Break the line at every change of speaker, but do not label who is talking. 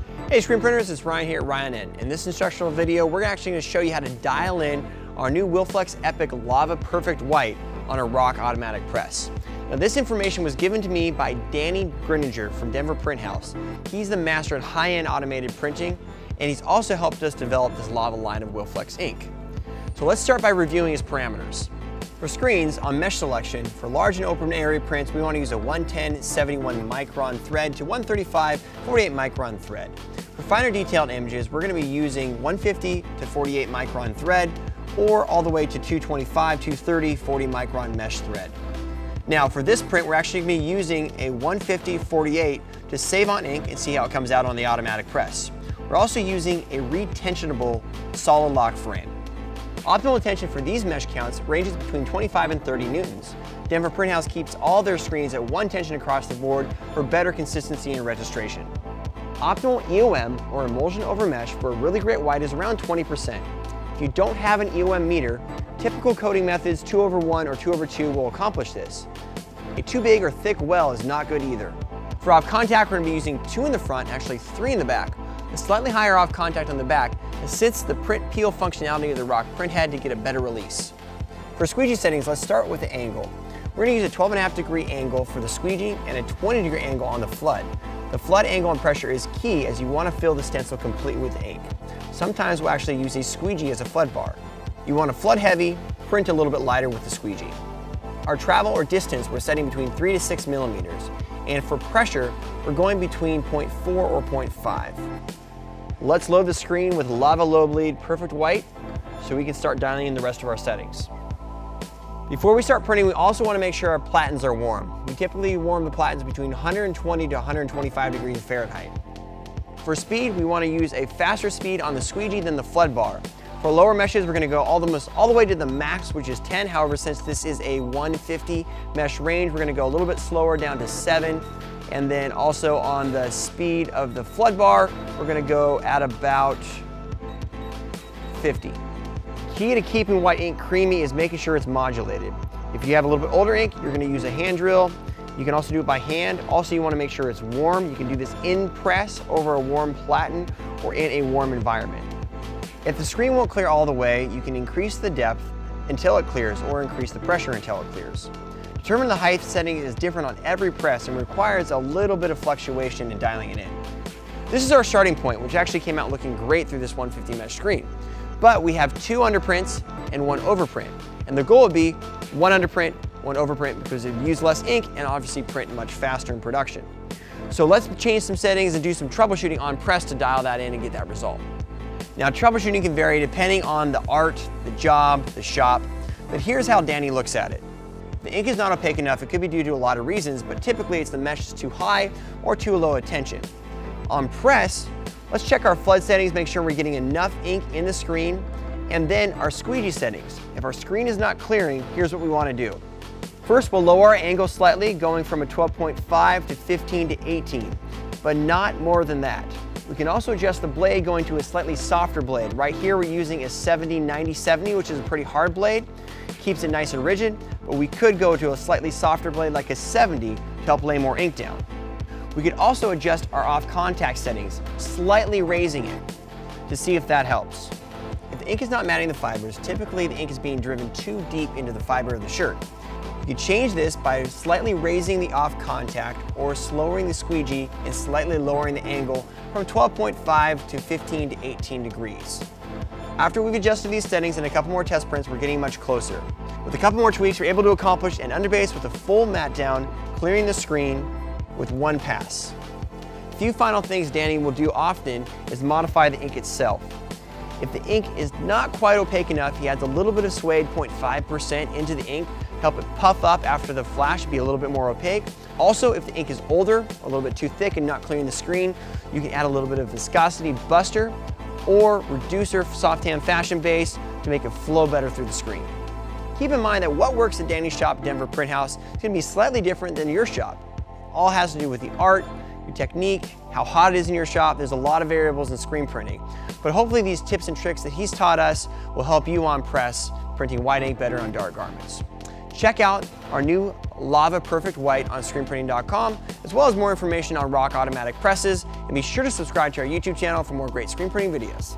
Hey screen printers, it's Ryan here at Ryonet. In this instructional video, we're actually going to show you how to dial in our new Wilflex Epic Lava Perfect White on a ROQ Automatic press. Now this information was given to me by Danny Grininger from Denver Print House. He's the master at high-end automated printing, and he's also helped us develop this Lava line of Wilflex ink. So let's start by reviewing his parameters. For screens, on mesh selection, for large and open area prints, we want to use a 110 71 micron thread to 135 48 micron thread. For finer detailed images, we're going to be using 150 to 48 micron thread, or all the way to 225, 230, 40 micron mesh thread. Now for this print, we're actually going to be using a 150 48 to save on ink and see how it comes out on the automatic press. We're also using a retensionable solid lock frame. Optimal tension for these mesh counts ranges between 25 and 30 newtons. Denver Print House keeps all their screens at one tension across the board for better consistency and registration. Optimal EOM, or emulsion over mesh, for a really great white is around 20%. If you don't have an EOM meter, typical coating methods 2/1 or 2/2 will accomplish this. A too big or thick well is not good either. For off contact, we're going to be using 2 in the front, actually 3 in the back. The slightly higher off contact on the back assists the print peel functionality of the ROQ print head to get a better release. For squeegee settings, let's start with the angle. We're going to use a 12.5 degree angle for the squeegee and a 20 degree angle on the flood. The flood angle and pressure is key as you want to fill the stencil completely with ink. Sometimes we'll actually use a squeegee as a flood bar. You want to flood heavy, print a little bit lighter with the squeegee. Our travel or distance, we're setting between 3 to 6 millimeters. And for pressure, we're going between 0.4 or 0.5. Let's load the screen with Lava Low Bleed Perfect White so we can start dialing in the rest of our settings. Before we start printing, we also want to make sure our platens are warm. We typically warm the platens between 120 to 125 degrees Fahrenheit. For speed, we want to use a faster speed on the squeegee than the flood bar. For lower meshes, we're going to go all the way to the max, which is 10. However, since this is a 150 mesh range, we're going to go a little bit slower down to 7. And then also on the speed of the flood bar, we're going to go at about 50. Key to keeping white ink creamy is making sure it's modulated. If you have a little bit older ink, you're going to use a hand drill. You can also do it by hand. Also, you want to make sure it's warm. You can do this in press over a warm platen or in a warm environment. If the screen won't clear all the way, you can increase the depth until it clears or increase the pressure until it clears. Determine the height setting is different on every press and requires a little bit of fluctuation in dialing it in. This is our starting point, which actually came out looking great through this 150 mesh screen. But we have 2 underprints and 1 overprint. And the goal would be 1 underprint, 1 overprint, because it use less ink and obviously print much faster in production. So let's change some settings and do some troubleshooting on press to dial that in and get that result. Now troubleshooting can vary depending on the art, the job, the shop, but here's how Danny looks at it. The ink is not opaque enough. It could be due to a lot of reasons, but typically it's the mesh is too high or too low a tension. On press, let's check our flood settings, make sure we're getting enough ink in the screen, and then our squeegee settings. If our screen is not clearing, here's what we want to do. First, we'll lower our angle slightly, going from a 12.5 to 15 to 18, but not more than that. We can also adjust the blade going to a slightly softer blade. Right here we're using a 70-90-70, which is a pretty hard blade. Keeps it nice and rigid, but we could go to a slightly softer blade like a 70 to help lay more ink down. We could also adjust our off contact settings, slightly raising it to see if that helps. If the ink is not matting the fibers, typically the ink is being driven too deep into the fiber of the shirt. You can change this by slightly raising the off contact or slowing the squeegee and slightly lowering the angle from 12.5 to 15 to 18 degrees. After we've adjusted these settings and a couple more test prints, we're getting much closer. With a couple more tweaks, we're able to accomplish an underbase with a full matte down, clearing the screen with 1 pass. A few final things Danny will do often is modify the ink itself. If the ink is not quite opaque enough, he adds a little bit of suede, 0.5% into the ink, help it puff up after the flash, be a little bit more opaque. Also, if the ink is older, a little bit too thick and not clearing the screen, you can add a little bit of viscosity buster or reducer soft tan fashion base to make it flow better through the screen. Keep in mind that what works at Danny's shop, Denver Print House, is going to be slightly different than your shop. All has to do with the art, your technique, how hot it is in your shop. There's a lot of variables in screen printing. But hopefully these tips and tricks that he's taught us will help you on press, printing white ink better on dark garments. Check out our new Lava Perfect White on screenprinting.com, as well as more information on ROQ Automatic presses, and be sure to subscribe to our YouTube channel for more great screen printing videos.